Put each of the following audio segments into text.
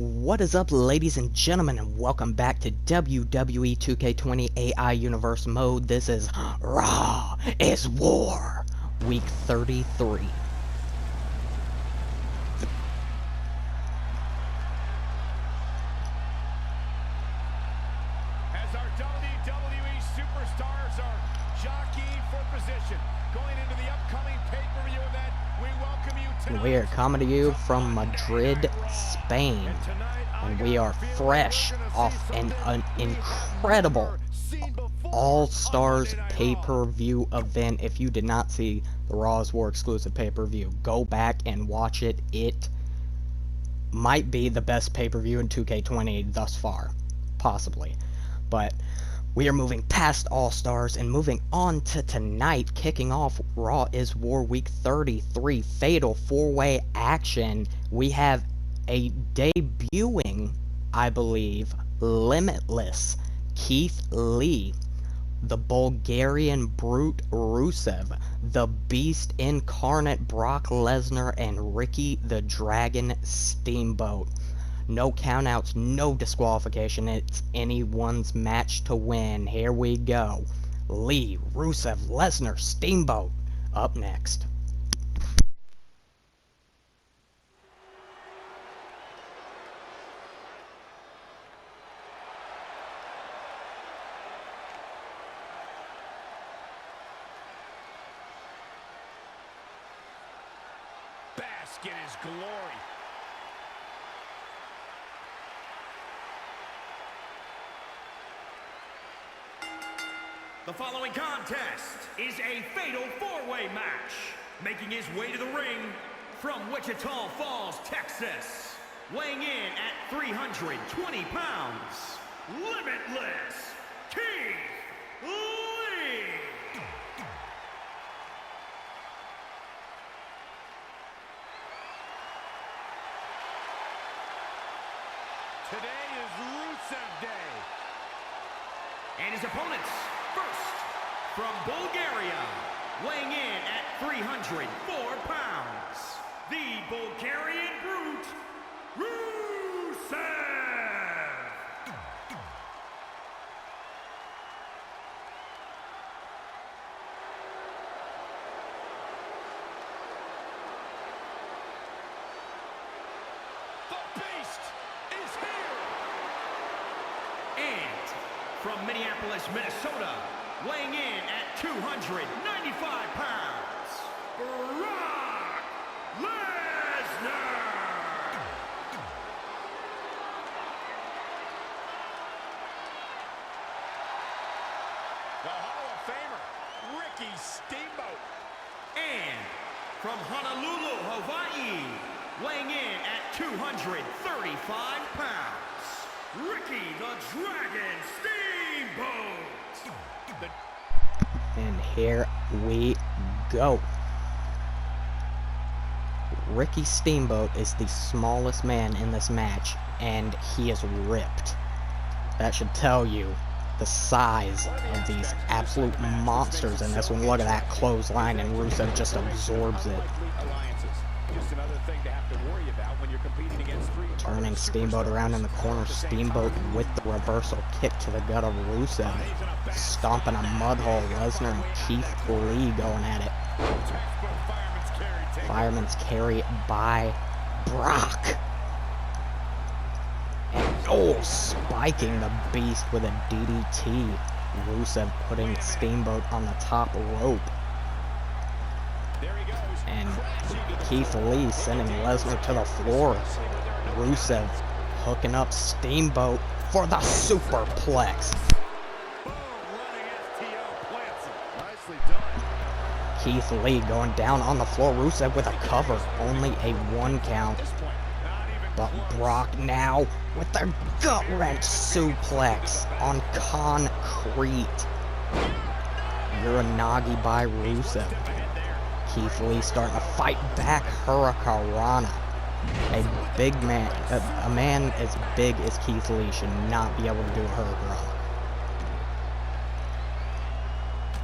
What is up, ladies and gentlemen, and welcome back to WWE 2K20 AI Universe Mode. This is Raw is War, Week 33. As our WWE superstars are jockeying for position, going into the upcoming pay-per-view event, we welcome you tonight. We are coming to you from Madrid, Spain, and we are fresh off an incredible All-Stars pay-per-view event. If you did not see the Raw is War exclusive pay-per-view, go back and watch it. It might be the best pay-per-view in 2K20 thus far, possibly. But we are moving past All-Stars and moving on to tonight, kicking off Raw is War Week 33, Fatal 4-Way Action. We have a debuting, I believe, Limitless Keith Lee, the Bulgarian Brute Rusev, the Beast Incarnate Brock Lesnar, and Ricky the Dragon Steamboat. No countouts, no disqualification. It's anyone's match to win. Here we go. Lee, Rusev, Lesnar, Steamboat. Up next. Bask in his glory. The following contest is a fatal four-way match. Making his way to the ring from Wichita Falls, Texas. Weighing in at 320 pounds, Limitless Keith Lee. Today is Rusev Day. And his opponents, first, from Bulgaria, weighing in at 304 pounds, the Bulgarian Brute, Rusev! The Beast is here. And from Minneapolis, Minnesota, weighing in at 295 pounds, Brock Lesnar! The Hall of Famer, Ricky Steamboat. And from Honolulu, Hawaii, weighing in at 235 pounds, Ricky the Dragon Steamboat! And here we go. Ricky Steamboat is the smallest man in this match, and he is ripped. That should tell you the size of these absolute monsters in this one. Look at that clothesline, and Rusev just absorbs it. Just another thing to have to worry about when you're competing against three. Turning Steamboat around in the corner. Steamboat with the reversal kick to the gut of Rusev. Stomping a mud hole. Lesnar and Keith Lee going at it. Fireman's carry by Brock. And oh, spiking the Beast with a DDT. Rusev putting Steamboat on the top rope. And Keith Lee sending Lesnar to the floor. Rusev hooking up Steamboat for the superplex. Keith Lee going down on the floor. Rusev with a cover. Only a 1 count. But Brock now with the gut-wrench suplex on concrete. Uranagi by Rusev. Keith Lee starting to fight back. Hurricanrana. A big man, a man as big as Keith Lee should not be able to do a Hurricanrana.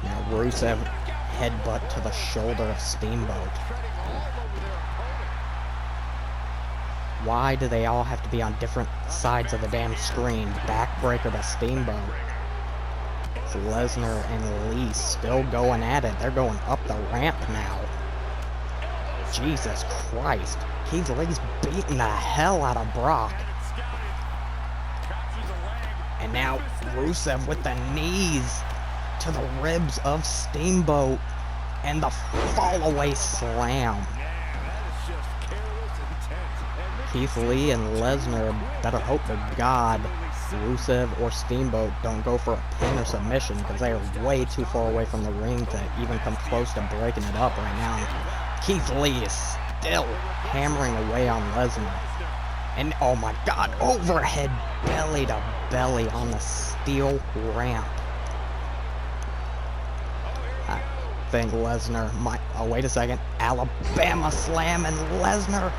Now Rusev headbutt to the shoulder of Steamboat. Why do they all have to be on different sides of the damn screen? Backbreaker to Steamboat. It's Lesnar and Lee still going at it. They're going up the ramp now. Jesus Christ. Keith Lee's beating the hell out of Brock. And now Rusev with the knees to the ribs of Steamboat. And the fall-away slam. Keith Lee and Lesnar better hope to God Rusev or Steamboat don't go for a pin or submission, because they are way too far away from the ring to even come close to breaking it up right now. Keith Lee is still hammering away on Lesnar. And oh my God, overhead belly to belly on the steel ramp. I think Lesnar might, oh wait a second, Alabama slam, and Lesnar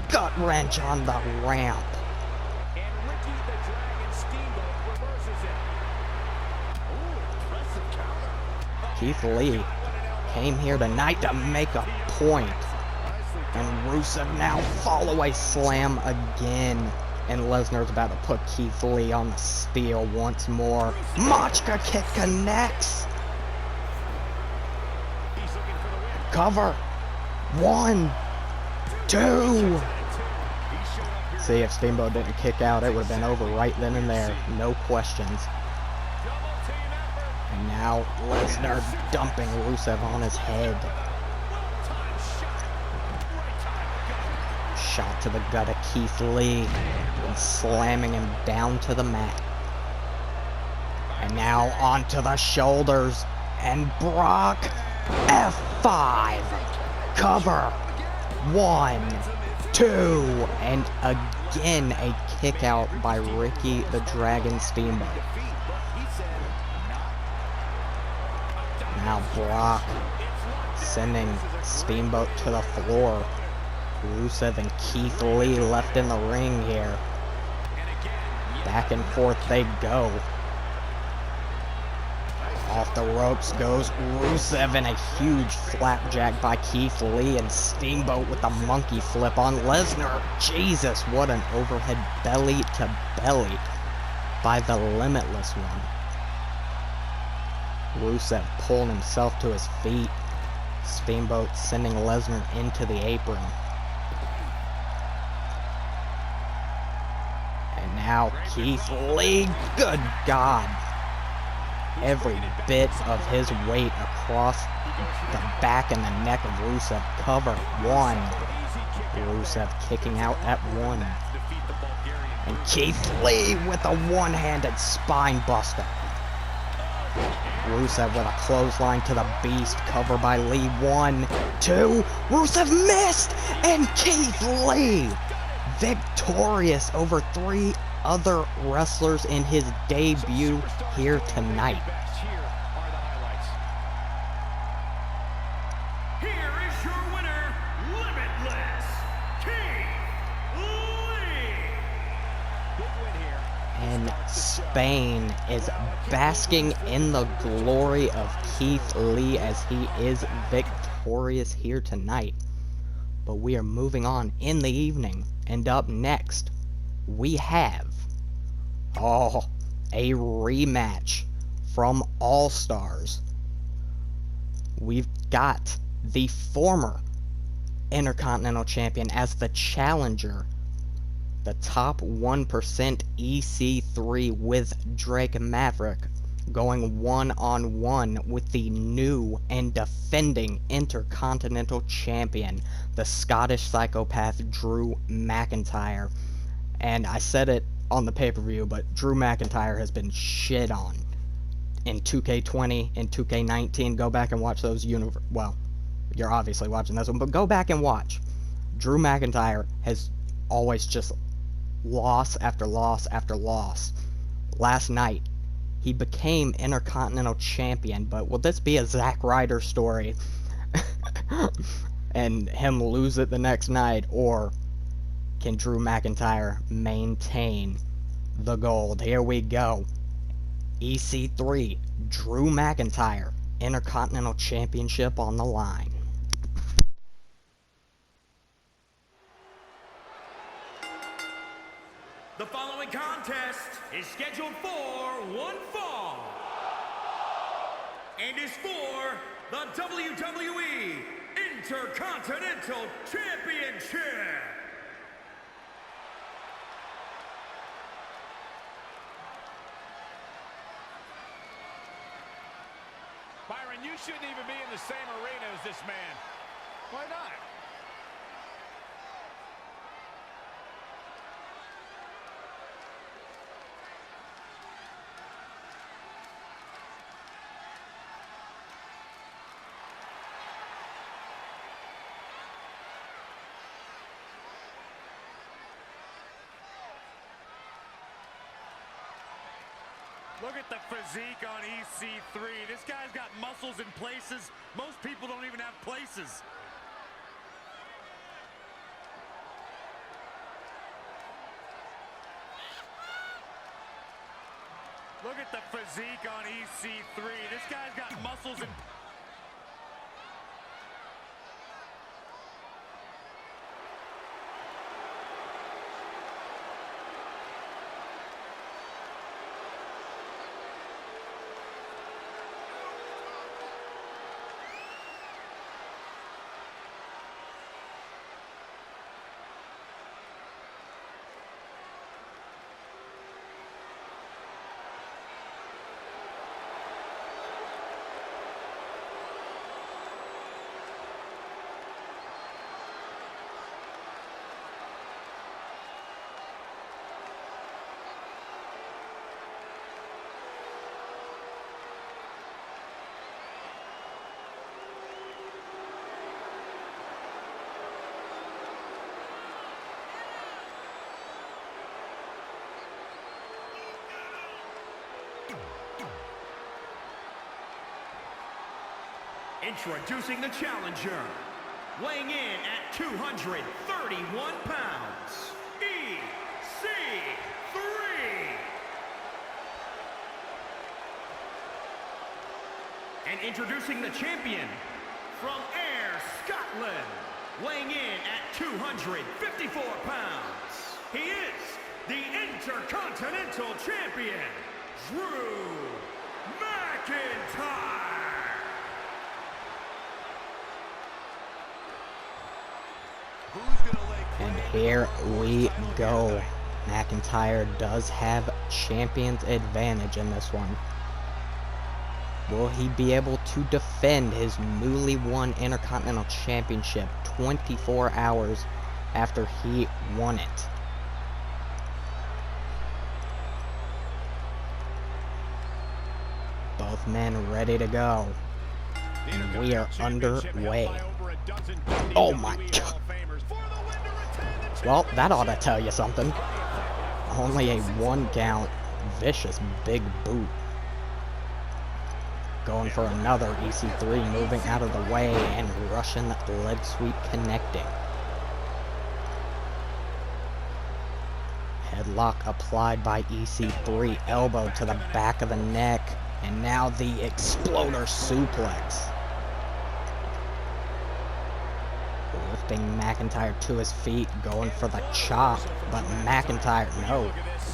gut wrench on the ramp. And Ricky the Dragon Steamboat reverses it. Ooh, impressive counter. Keith Lee came here tonight to make a point. And Rusev now fall-away slam again. And Lesnar's about to put Keith Lee on the steel once more. Machka kick connects. Cover. 1, 2. See, if Steamboat didn't kick out, it would have been over right then and there. No questions. And now Lesnar dumping Rusev on his head. Shot to the gut of Keith Lee and slamming him down to the mat. And now onto the shoulders. And Brock F5. Cover. 1, 2. And again a kick out by Ricky the Dragon Steamboat. Now Brock sending Steamboat to the floor. Rusev and Keith Lee left in the ring here. Back and forth they go. Off the ropes goes Rusev, and a huge flapjack by Keith Lee, and Steamboat with the monkey flip on Lesnar. Jesus, what an overhead belly to belly by the Limitless One. Rusev pulling himself to his feet. Steamboat sending Lesnar into the apron. And now Keith Lee, good God. Every bit of his weight across the back and the neck of Rusev. Cover. 1. Rusev kicking out at 1. And Keith Lee with a one-handed spine buster. Rusev with a clothesline to the beast. Cover by Lee. 1, 2. Rusev missed! And Keith Lee victorious over 3 other wrestlers in his debut here tonight. Here is your winner, Limitless, Keith Lee. Big win here. And Spain is basking in the glory of Keith Lee as he is victorious here tonight. But we are moving on in the evening, and up next we have a rematch from All Stars. We've got the former Intercontinental Champion as the challenger, the top 1% EC3 with Drake Maverick, going one-on-one with the new and defending Intercontinental Champion, the Scottish Psychopath Drew McIntyre. And I said it on the pay-per-view, but Drew McIntyre has been shit on in 2K20 and 2K19. Go back and watch those well, you're obviously watching this one, but go back and watch. Drew McIntyre has always just loss after loss after loss. Last night, he became Intercontinental Champion, but will this be a Zack Ryder story? And him lose it the next night, or can Drew McIntyre maintain the gold? Here we go. EC3, Drew McIntyre, Intercontinental Championship on the line. The following contest is scheduled for one fall and is for the WWE Intercontinental Championship. Byron, you shouldn't even be in the same arena as this man. Why not? Look at the physique on EC3. This guy's got muscles in places most people don't even have places. Look at the physique on EC3. This guy's got muscles in... Introducing the challenger, weighing in at 231 pounds, EC3. And introducing the champion, from Ayr, Scotland, weighing in at 254 pounds. He is the Intercontinental Champion, Drew McIntyre. And here we go. McIntyre does have champion's advantage in this one. Will he be able to defend his newly won Intercontinental Championship 24 hours after he won it? Both men ready to go. And we are underway. Oh my God. Well, that ought to tell you something. Only a 1 count, vicious big boot. Going for another EC3, moving out of the way and Russian leg sweep connecting. Headlock applied by EC3, elbow to the back of the neck, and now the exploder suplex. Lifting McIntyre to his feet, going for the chop, but McIntyre, no.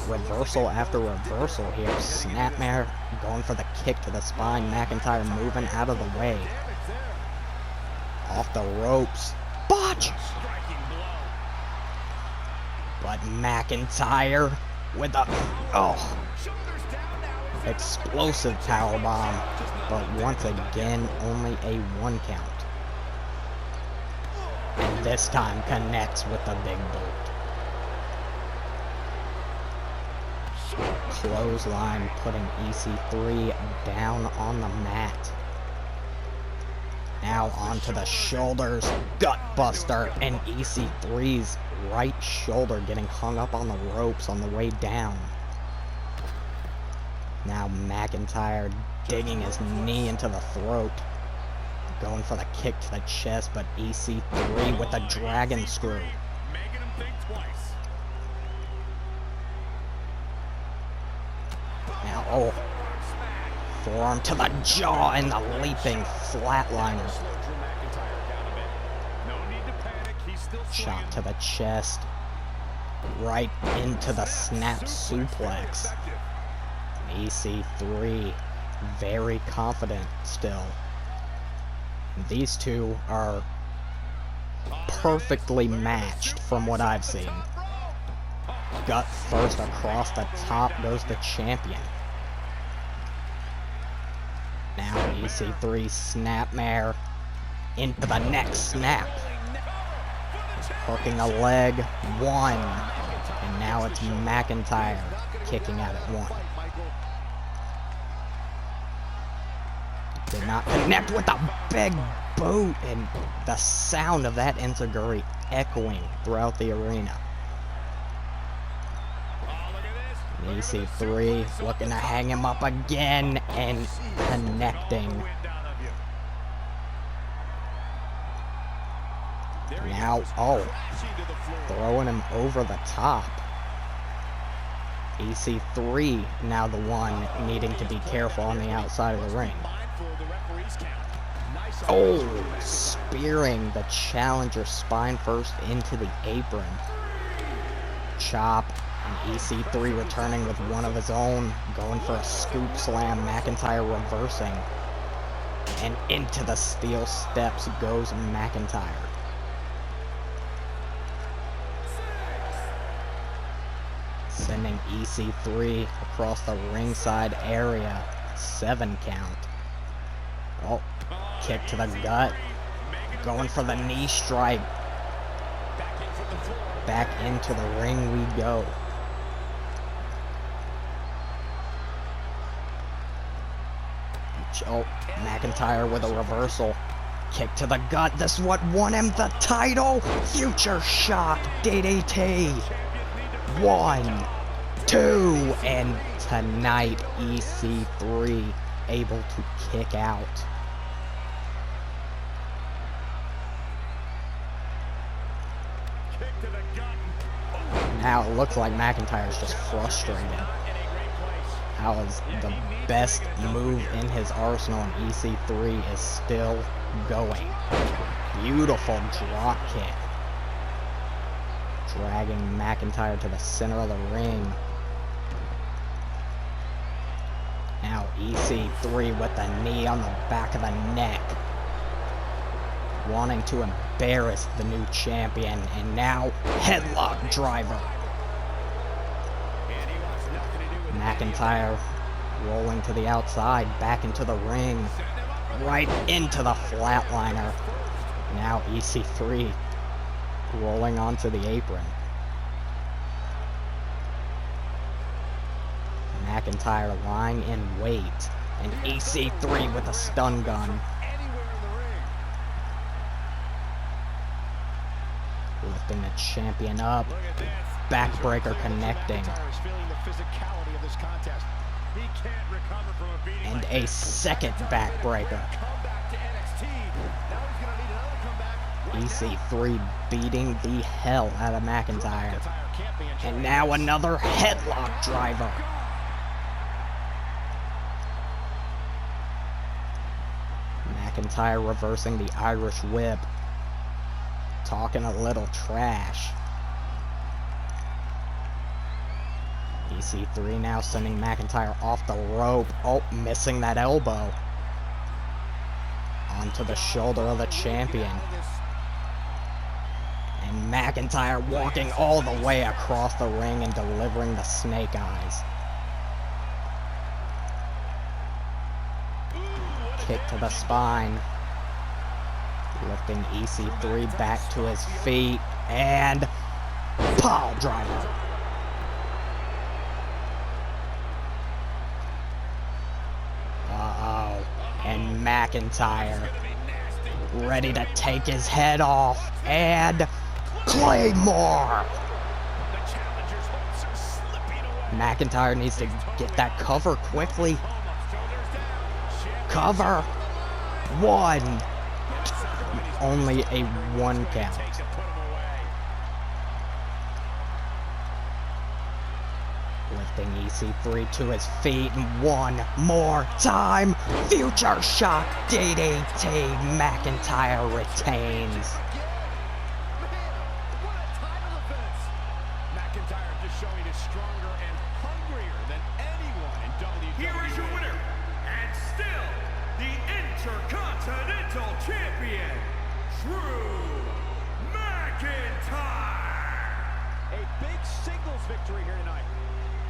Reversal after reversal here. Snapmare going for the kick to the spine. McIntyre moving out of the way. Off the ropes. Botch! But McIntyre with a... oh. Explosive powerbomb. But once again, only a 1 count. And this time connects with the big boot. Clothesline putting EC3 down on the mat. Now onto the shoulders. Gutbuster, and EC3's right shoulder getting hung up on the ropes on the way down. Now McIntyre digging his knee into the throat. Going for the kick to the chest, but EC3 with the dragon screw. Making him think twice. Now, oh. Forearm to the jaw and the leaping flatliner. Shot to the chest. right into the snap suplex. EC3 very confident still. These two are perfectly matched from what I've seen. Gut first across the top goes the champion. Now EC3 snapmare into the next snap. Hooking a leg, one. And now it's McIntyre kicking out at one. Did not connect with a big boot, and the sound of that enziguri echoing throughout the arena. And EC3 looking to hang him up again and connecting. Now, throwing him over the top. EC3 now the one needing to be careful on the outside of the ring. Oh, spearing the challenger spine first into the apron. Chop, and EC3 returning with one of his own, going for a scoop slam, McIntyre reversing. And into the steel steps goes McIntyre. Sending EC3 across the ringside area. 7 count. Oh, kick to the gut. Going for the knee strike. Back into the ring we go. Oh, McIntyre with a reversal. Kick to the gut. This is what won him the title. Future shock. DDT. 1, 2, and tonight EC3 able to kick out. Now it looks like McIntyre's just frustrated. That was the best move in his arsenal, and EC3 is still going. Beautiful drop kick. Dragging McIntyre to the center of the ring. Now EC3 with the knee on the back of the neck. Wanting to embarrass the new champion. And now headlock driver. McIntyre rolling to the outside. Back into the ring. Right into the flatliner. Now EC3 rolling onto the apron. McIntyre lying in wait, and EC3 with a stun gun. Lifting the champion up, backbreaker connecting. And a second backbreaker. EC3 beating the hell out of McIntyre. And now another headlock driver. McIntyre reversing the Irish whip. Talking a little trash. EC3 now sending McIntyre off the rope. Oh, missing that elbow. Onto the shoulder of the champion. And McIntyre walking all the way across the ring and delivering the snake eyes. Kick to the spine. Lifting EC3 back to his feet. And pile driver. Uh-oh. And McIntyre ready to take his head off. And Claymore! McIntyre needs to get that cover quickly. Cover. 1. Only a 1 count. Lifting EC3 to his feet, and one more time. Future shock DDT. McIntyre retains. is stronger and hungrier than anyone in WWE. Here is your winner, and still the Intercontinental Champion, Drew McIntyre. A big singles victory here tonight.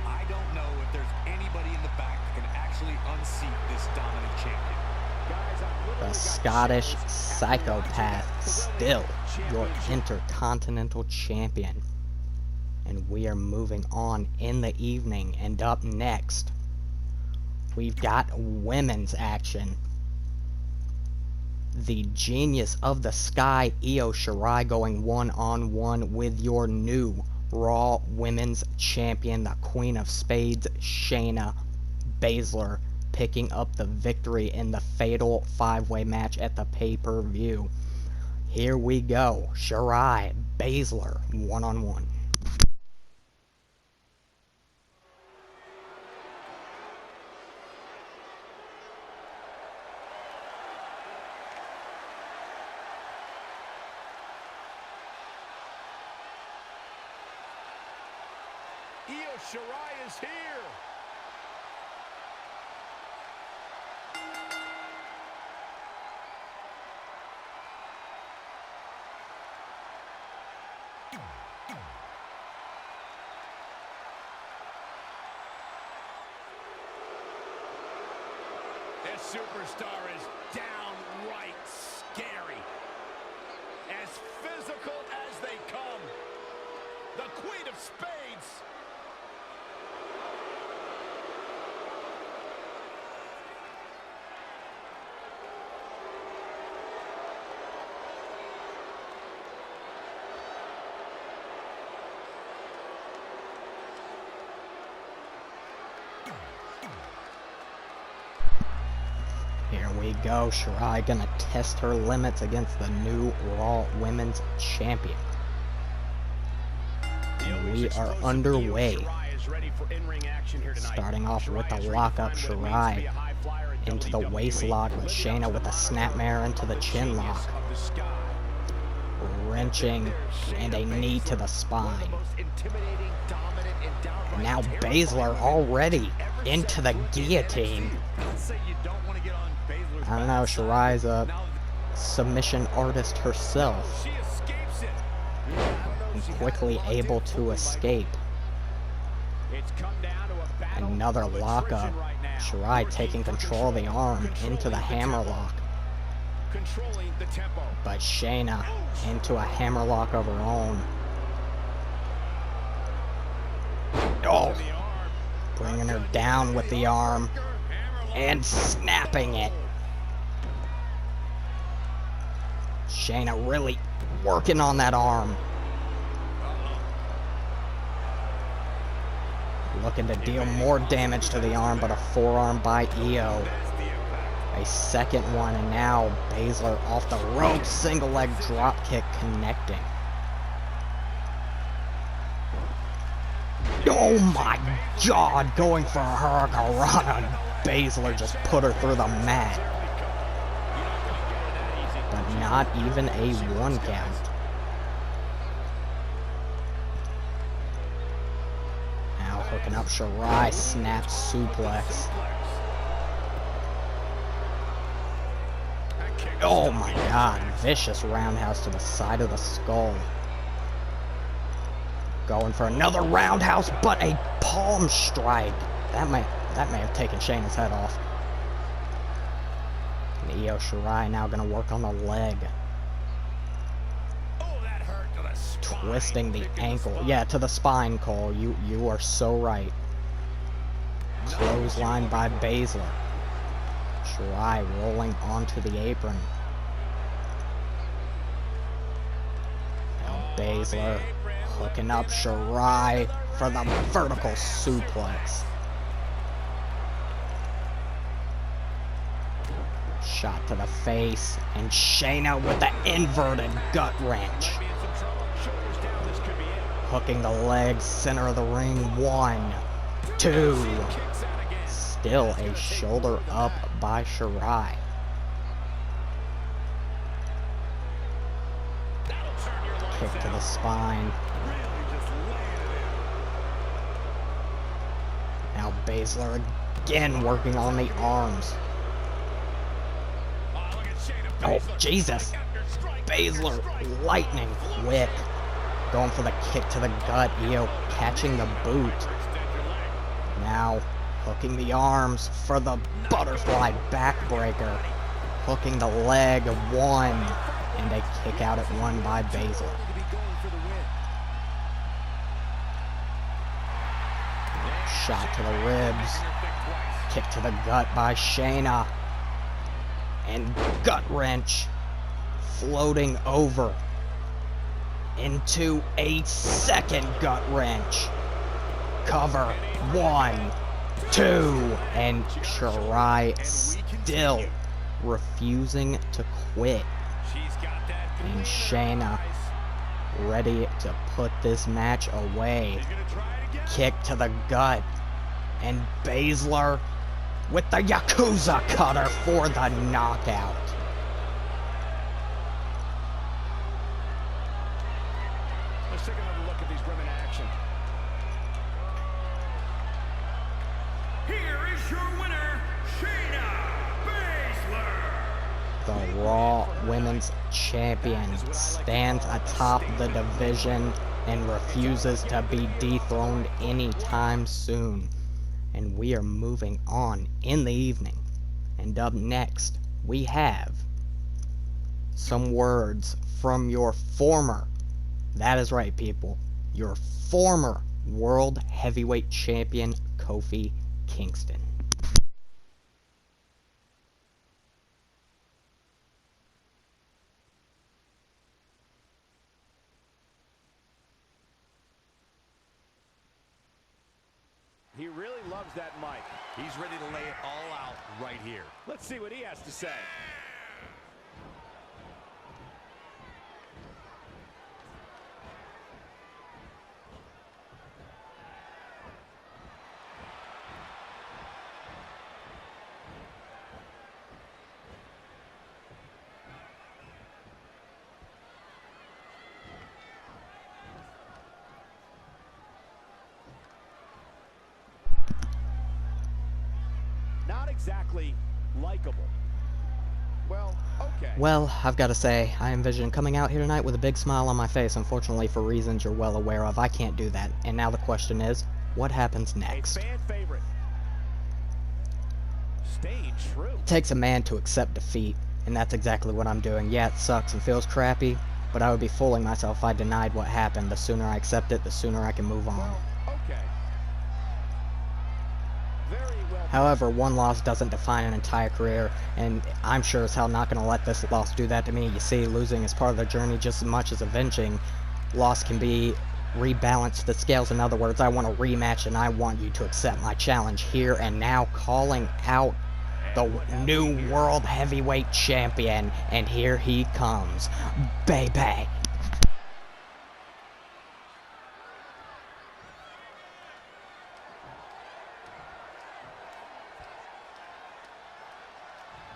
I don't know if there's anybody in the back that can actually unseat this dominant champion. Guys, The Scottish Psychopath, still your Intercontinental Champion. And we are moving on in the evening. And up next, we've got women's action. The Genius of the Sky, Io Shirai, going one-on-one with your new Raw Women's Champion, the Queen of Spades, Shayna Baszler, picking up the victory in the fatal 5-way match at the pay-per-view. Here we go. Shirai, Baszler, one-on-one. Io Shirai is here. This superstar is downright scary. As physical as they come. The Queen of Spades. Here we go. Shirai gonna test her limits against the new Raw Women's Champion. And we are underway. Starting off with the lockup, Shirai into the waist lock, with Shayna with a snapmare into the chin lock. Wrenching and a knee to the spine. Now Baszler already into the guillotine. I don't know, Shirai's a submission artist herself. And quickly able to escape. Another lockup. Shirai taking control of the arm into the hammerlock. But Shayna into a hammerlock of her own. Oh! Bringing her down with the arm. And snapping it. Shayna really working on that arm. Looking to deal more damage to the arm, but a forearm by Io. A second one, and now Baszler off the rope, single leg drop kick connecting. Oh my god, going for a Hurricanrana. Baszler just put her through the mat. But not even a 1 count. Now hooking up Shirai, snap suplex. Oh my god, vicious roundhouse to the side of the skull. Going for another roundhouse, but a palm strike. That may have taken Shayna's head off. And Io Shirai now gonna work on the leg. Oh, that hurt to the spine. Twisting the ankle. Yeah, to the spine, Cole. You are so right. Clothesline by Baszler. Shirai rolling onto the apron. Now Baszler hooking up Shirai for the vertical suplex. Shot to the face, and Shayna with the inverted gut wrench. Hooking the legs, center of the ring. 1, 2. Still a shoulder up by Shirai. Kick to the spine. Baszler again working on the arms. Oh, Jesus. Baszler, lightning quick. Going for the kick to the gut. Io catching the boot. Now, hooking the arms for the butterfly backbreaker. Hooking the leg, one. And a kick out at one by Baszler. Shot to the ribs. Kick to the gut by Shayna. And gut wrench. Floating over. Into a second gut wrench. Cover. 1, 2. And Shirai still refusing to quit. And Shayna ready to put this match away. Kick to the gut. And Baszler with the Yakuza cutter for the knockout. Let's take another look at these women in action. Here is your winner, Shayna Baszler. The Raw Women's Champion stands atop the division and refuses to be dethroned anytime soon. And we are moving on in the evening. And up next, we have some words from your former, that is right people, your former World Heavyweight Champion, Kofi Kingston. He really loves that mic. He's ready to lay it all out right here. Let's see what he has to say. Not exactly likable. Well, okay. Well, I've got to say, I envision coming out here tonight with a big smile on my face. Unfortunately, for reasons you're well aware of, I can't do that. And now the question is, what happens next? A fan favorite. Staying true. It takes a man to accept defeat, and that's exactly what I'm doing. Yeah, it sucks and feels crappy, but I would be fooling myself if I denied what happened. The sooner I accept it, the sooner I can move on. Well, okay. Very well. However, one loss doesn't define an entire career, and I'm sure as hell not going to let this loss do that to me. You see, losing is part of the journey just as much as avenging. Loss can be rebalanced the scales. In other words, I want a rematch, and I want you to accept my challenge here and now, calling out the new World Heavyweight Champion, and here he comes, baby.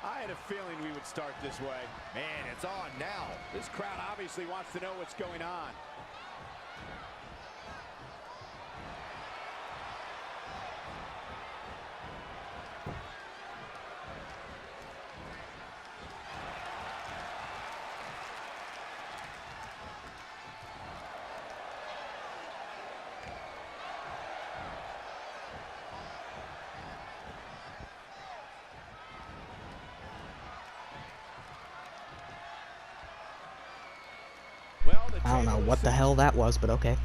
I had a feeling we would start this way. Man, it's on now. This crowd obviously wants to know what's going on. I don't know what the hell that was, but okay.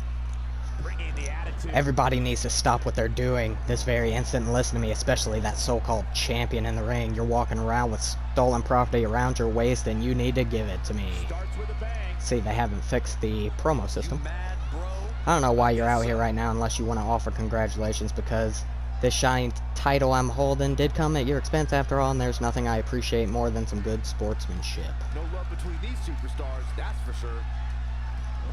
Bringing the attitude. Everybody needs to stop what they're doing this very instant and listen to me, especially that so-called champion in the ring. You're walking around with stolen property around your waist, and you need to give it to me. Starts with a bang. See, they haven't fixed the promo system. Mad, bro. I don't know why you're out here right now unless you want to offer congratulations, because this shiny title I'm holding did come at your expense after all, and there's nothing I appreciate more than some good sportsmanship. No love between these superstars, that's for sure.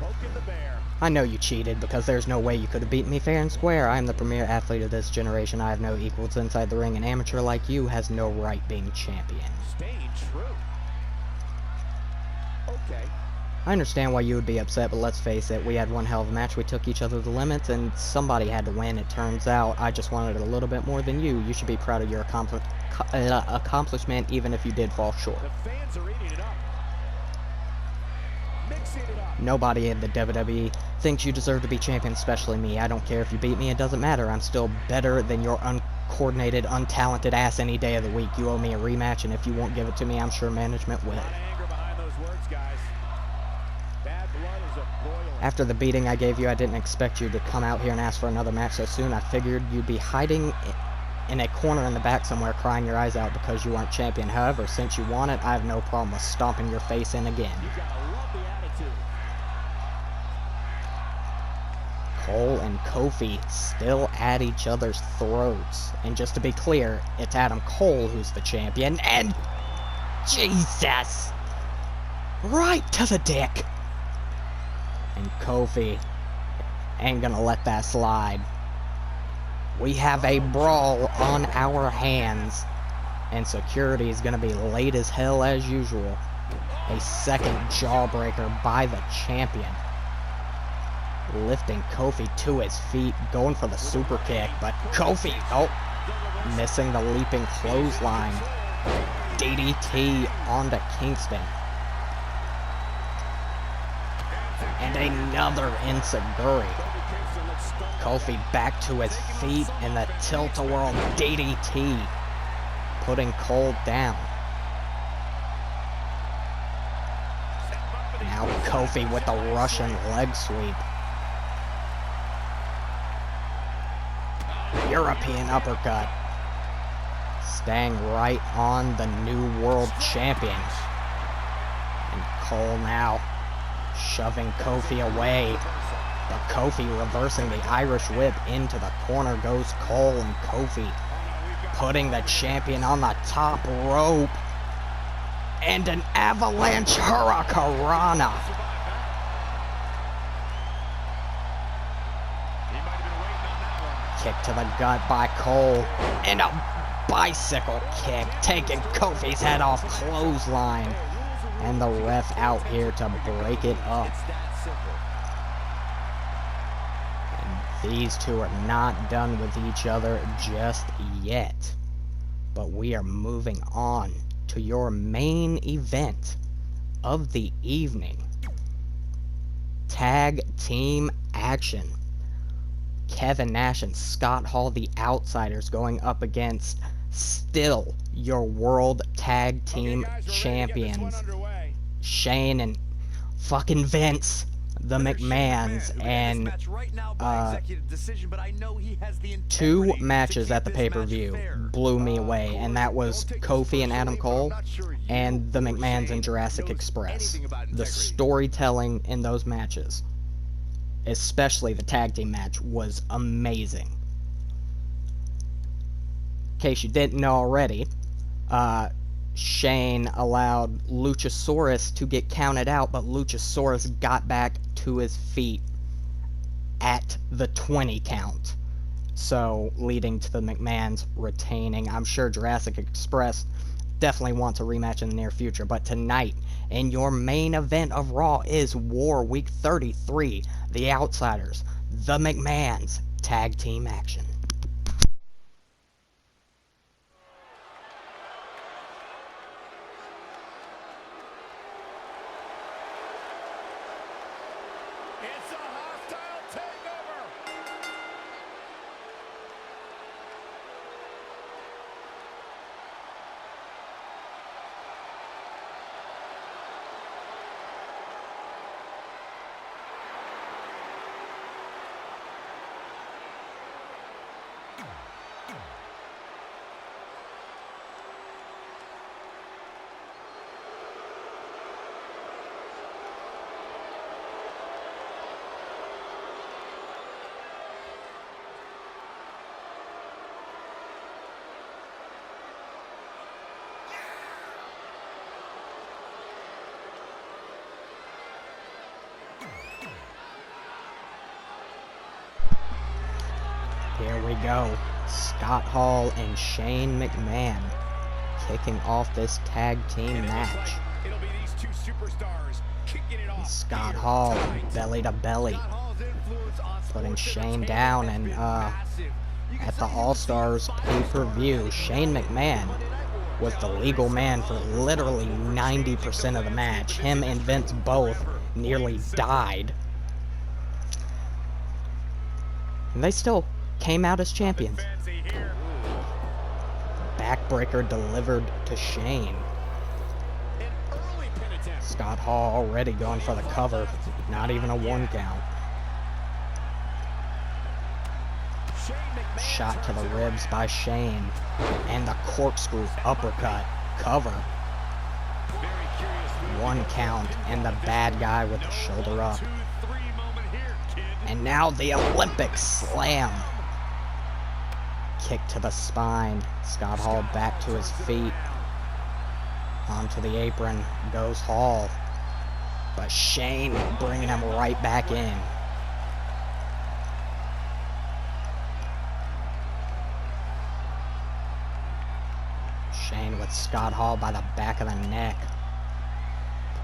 Poking the bear. I know you cheated, because there's no way you could have beaten me fair and square. I am the premier athlete of this generation. I have no equals inside the ring. An amateur like you has no right being champion. Staying true. Okay. I understand why you would be upset, but let's face it, we had one hell of a match, we took each other to the limits, and somebody had to win, it turns out. I just wanted it a little bit more than you. You should be proud of your accomplishment, even if you did fall short. The fans are eating it up. Mixing it up. Nobody in the WWE thinks you deserve to be champion, especially me. I don't care if you beat me, it doesn't matter. I'm still better than your uncoordinated, untalented ass any day of the week. You owe me a rematch, and if you won't give it to me, I'm sure management will. Anger behind those words, guys. Bad blood is a boiling. After the beating I gave you, I didn't expect you to come out here and ask for another match so soon. I figured you'd be hiding in a corner in the back somewhere crying your eyes out because you weren't champion. However, since you want it, I have no problem with stomping your face in again. You gotta love the attitude. Cole and Kofi still at each other's throats. And just to be clear, it's Adam Cole who's the champion, and Jesus! Right to the dick! And Kofi ain't gonna let that slide. We have a brawl on our hands, and security is gonna be late as hell as usual. A second jawbreaker by the champion. Lifting Kofi to his feet, going for the super kick, but Kofi, oh, missing the leaping clothesline. DDT onto Kingston. And another enziguri. Kofi back to his feet in the tilt-a-whirl DDT, putting Cole down. Now Kofi with the Russian leg sweep. European uppercut. Staying right on the new world champion. And Cole now shoving Kofi away. But Kofi reversing the Irish whip into the corner goes Cole, and Kofi putting the champion on the top rope. And an avalanche hurricanrana. Kick to the gut by Cole. And a bicycle kick, taking Kofi's head off clothesline. And the ref out here to break it up. These two are not done with each other just yet. But we are moving on to your main event of the evening. Tag team action. Kevin Nash and Scott Hall, the Outsiders, going up against still your World Tag Team Champions. Shane and fucking Vince, the McMahons, and two matches at the pay-per-view blew me away, and that was Kofi and Adam Cole, and the McMahons and Jurassic Express. The storytelling in those matches, especially the tag team match, was amazing. In case you didn't know already, Shane allowed Luchasaurus to get counted out, but Luchasaurus got back to his feet at the 20 count. So, leading to the McMahons retaining. I'm sure Jurassic Express definitely wants a rematch in the near future, but tonight, in your main event of Raw, is War Week 33, The Outsiders, the McMahons, tag team action. It's a hostile takeover. Here we go. Scott Hall and Shane McMahon kicking off this tag team match. It'll be these two superstars kicking it off. Scott Hall, belly to belly, putting Shane down, and at the All-Stars pay-per-view, Shane McMahon was the legal man for literally 90% of the match. Him and Vince both nearly died. And they still came out as champions. Backbreaker delivered to Shane. Scott Hall already going for the cover. Not even a 1 count. Shot to the ribs by Shane. And the corkscrew uppercut. Cover. 1 count. And the bad guy with the shoulder up. And now the Olympic slam. Kick to the spine. Scott Hall back to his feet. Onto the apron goes Hall. But Shane bringing him right back in. Shane with Scott Hall by the back of the neck.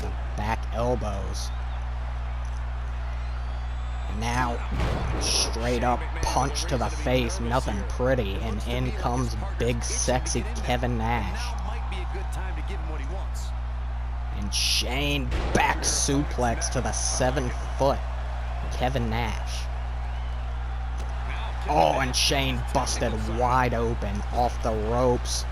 The back elbows. And now, straight up punch to the face, nothing pretty. And in comes big sexy Kevin Nash. And Shane back suplex to the 7-foot Kevin Nash. Oh, and Shane busted wide open off the ropes.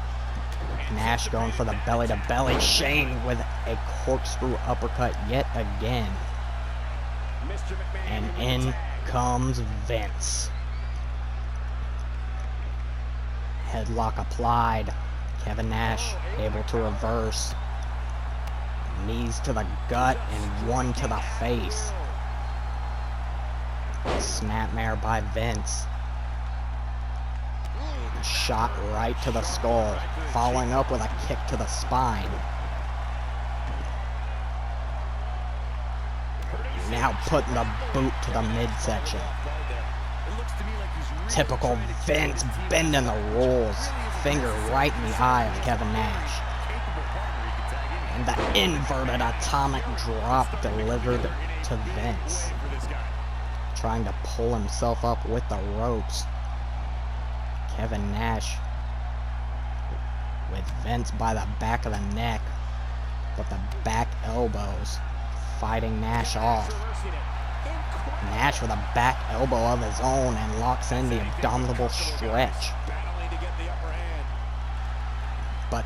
Nash going for the belly to belly. Shane with a corkscrew uppercut yet again. And in comes Vince. Headlock applied. Kevin Nash able to reverse. Knees to the gut and 1 to the face. Snapmare by Vince. A shot right to the skull. Following up with a kick to the spine. Now putting the boot to the midsection. Typical Vince bending the rules. Finger right in the eye of Kevin Nash. And the inverted atomic drop delivered to Vince. Trying to pull himself up with the ropes. Kevin Nash with Vince by the back of the neck. With the back elbows. Fighting Nash off. Nash with a back elbow of his own and locks in the abdominal stretch. But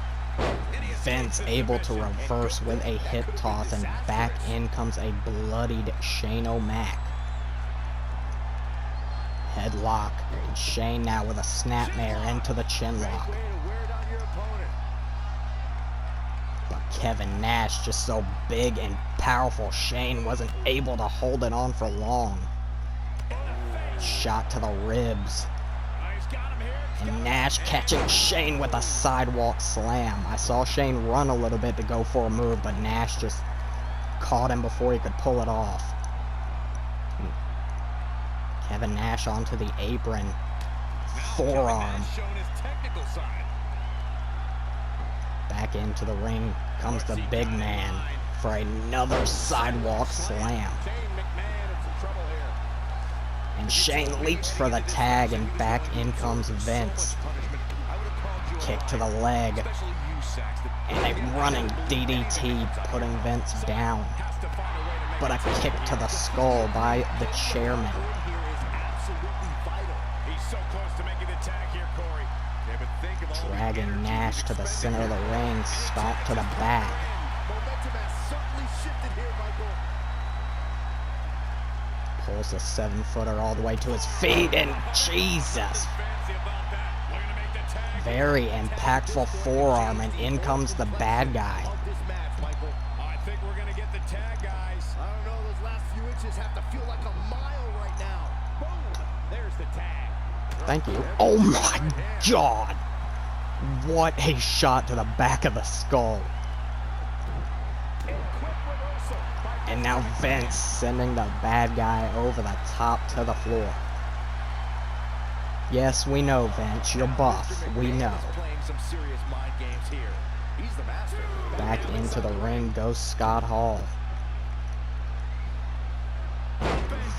Vince able to reverse with a hip toss, and back in comes a bloodied Shane O'Mac. Headlock, and Shane now with a snapmare into the chin lock. But Kevin Nash just so big and powerful, Shane wasn't able to hold it on for long. Shot to the ribs. And Nash catching Shane with a sidewalk slam. I saw Shane run a little bit to go for a move, but Nash just caught him before he could pull it off. Kevin Nash onto the apron. Forearm. Back into the ring comes the big man for another sidewalk slam. And Shane leaps for the tag, and back in comes Vince. Kick to the leg. And a running DDT putting Vince down. But a kick to the skull by the chairman. Dragging Nash to the center of the ring, stomp to the back. Pulls the 7-footer all the way to his feet, and Jesus! Very impactful forearm, and in comes the bad guy. I think we're gonna get the tag, guys. I don't know, those last few inches have to feel like a mile right now. Boom! There's the tag. Thank you. Oh my God! What a shot to the back of the skull. And now Vince sending the bad guy over the top to the floor. Yes, we know, Vince, you're buff. We know. Playing some serious mind games here. He's the master. Back into the ring goes Scott Hall.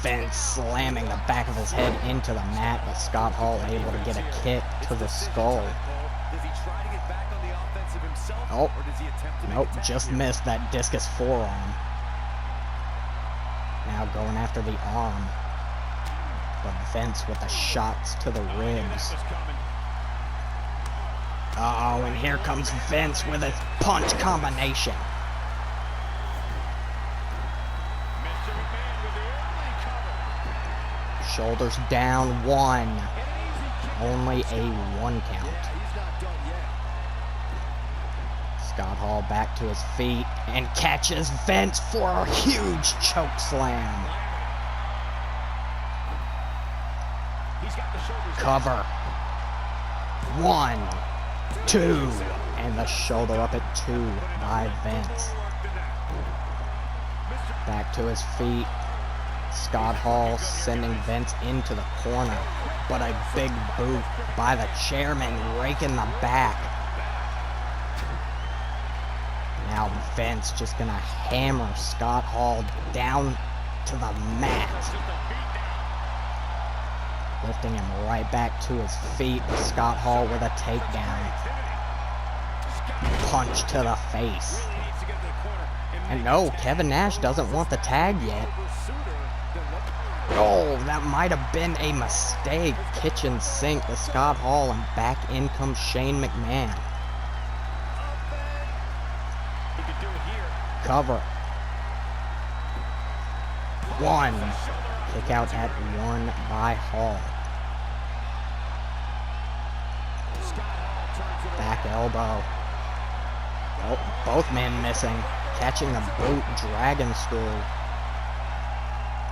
Vince slamming the back of his head into the mat, but Scott Hall able to get a kick to the skull. Does he try to get back on the offensive himself? Oh, or does he attempt to nope, make a tag just here? missed that discus forearm. Now going after the arm. But Vince with the shots to the ribs. Uh-oh, and here comes Vince with his punch combination. Mr. McMahon with the early cover. Shoulders down, one. And an easy kick. Only a 1 count. Yeah, he's not done yet. Scott Hall back to his feet and catches Vince for a huge choke slam. He's got the shoulders. Cover. 1, 2, and the shoulder up at 2 by Vince. Back to his feet. Scott Hall sending Vince into the corner, but a big boot by the chairman raking the back. Now Vince just gonna hammer Scott Hall down to the mat. Lifting him right back to his feet. Scott Hall with a takedown. Punch to the face. And no, Kevin Nash doesn't want the tag yet. Oh, that might have been a mistake. Kitchen sink to Scott Hall, and back in comes Shane McMahon. Cover. 1. Kick out at 1 by Hall. Back elbow. Oh, both men missing. Catching the boot, dragon screw.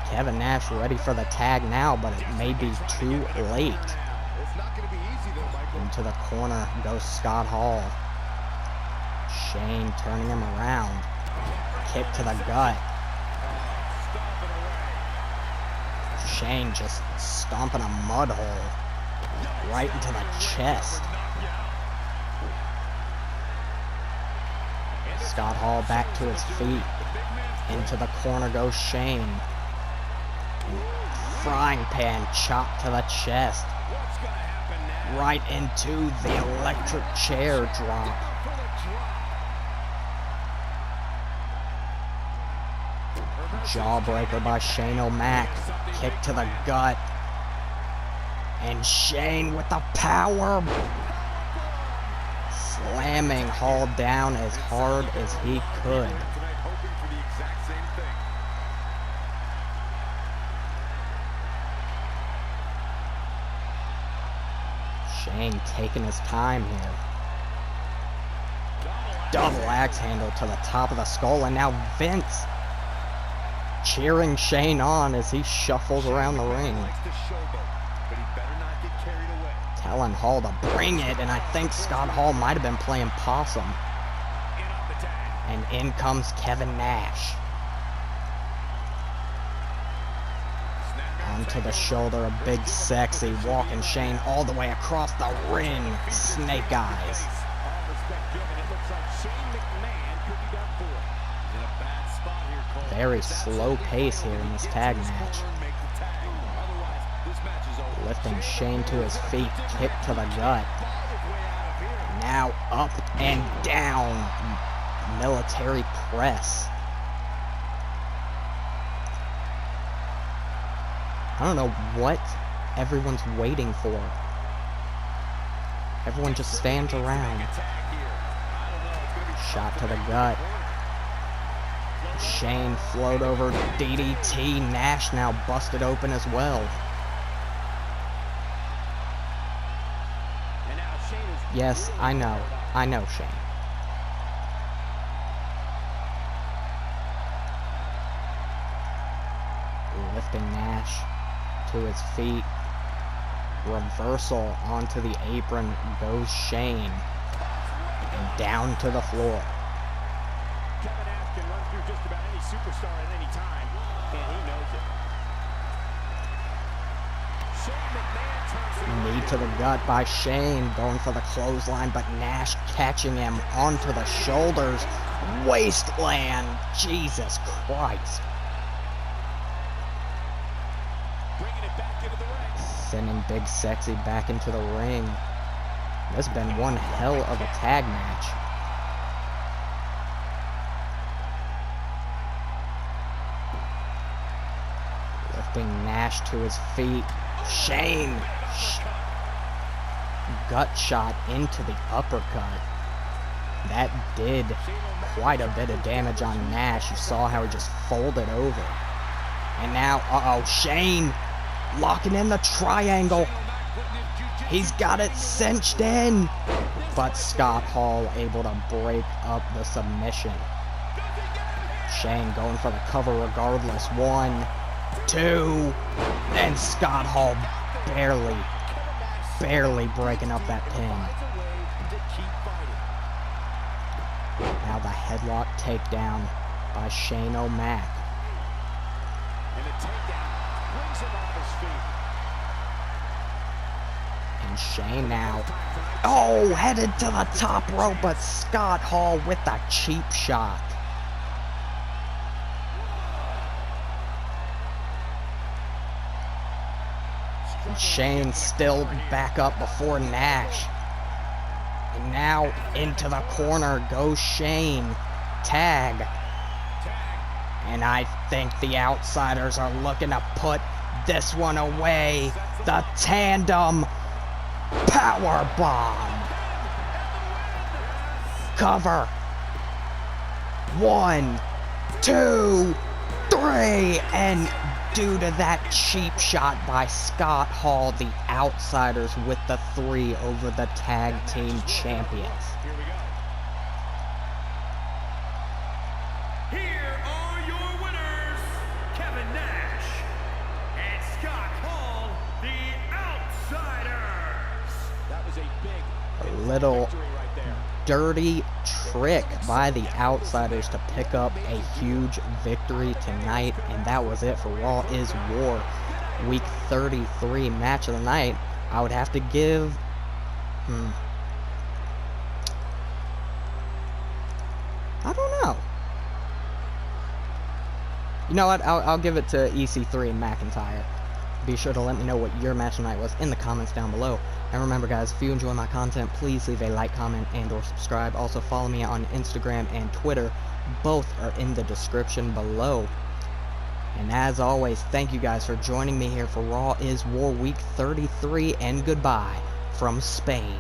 Kevin Nash ready for the tag now, but it may be too late. It's not going to be easy though, Michael. Into the corner goes Scott Hall. Shane turning him around. Kick to the gut. Shane just stomping a mud hole right into the chest. Scott Hall back to his feet. Into the corner goes Shane. Frying pan chop to the chest. Right into the electric chair drop. Jawbreaker by Shane O'Mac. Kick to the gut. And Shane with the power. Slamming Hall down as hard as he could. Shane taking his time here. Double axe handle to the top of the skull, and now Vince cheering Shane on as he shuffles around the ring. Telling Hall to bring it, and I think Scott Hall might have been playing possum. And in comes Kevin Nash. Onto the shoulder, a big sexy walking Shane all the way across the ring. Snake eyes. Very slow pace here in this tag match. Lifting Shane to his feet, kick to the gut. Now up and down, military press. I don't know what everyone's waiting for. Everyone just stands around. Shot to the gut. Shane float over DDT. Nash now busted open as well. Yes, I know. I know, Shane. Lifting Nash to his feet. Reversal onto the apron goes Shane. And down to the floor. Kevin Nash can run through just about any superstar at any time, and he knows it. Shane McMahon Knee to the gut by Shane, going for the clothesline, but Nash catching him onto the shoulders. Wasteland, Jesus Christ. Bringing it back into the ring. Sending Big Sexy back into the ring. This has been one hell of a tag match. Lifting Nash to his feet. Shane! Gut shot into the uppercut. That did quite a bit of damage on Nash. You saw how he just folded over. And now, uh-oh, Shane locking in the triangle. He's got it cinched in. But Scott Hall able to break up the submission. Shane going for the cover regardless. 1, 2, and Scott Hall barely breaking up that pin. Now the headlock takedown by Shane O'Mac. And the takedown brings him off his feet. And Shane now, oh, headed to the top rope, but Scott Hall with the cheap shot. And Shane still back up before Nash. And now into the corner goes Shane. Tag. And I think the Outsiders are looking to put this one away. The tandem power bomb. Cover. 1, 2, 3, and due to that cheap shot by Scott Hall, the Outsiders with the 3 over the tag team champions. Here we go. Here are your winners, Kevin Nash and Scott Hall, the Outsiders. That was a big A little victory right there. dirty trick by the Outsiders to pick up a huge victory tonight, and that was it for Raw is War Week 33 match of the night. I would have to give I don't know. You know what? I'll give it to EC3 and McIntyre. Be sure to let me know what your match tonight was in the comments down below. And remember guys, if you enjoy my content, please leave a like, comment, and or subscribe. Also follow me on Instagram and Twitter. Both are in the description below. And as always, thank you guys for joining me here for Raw is War Week 33, and goodbye from Spain.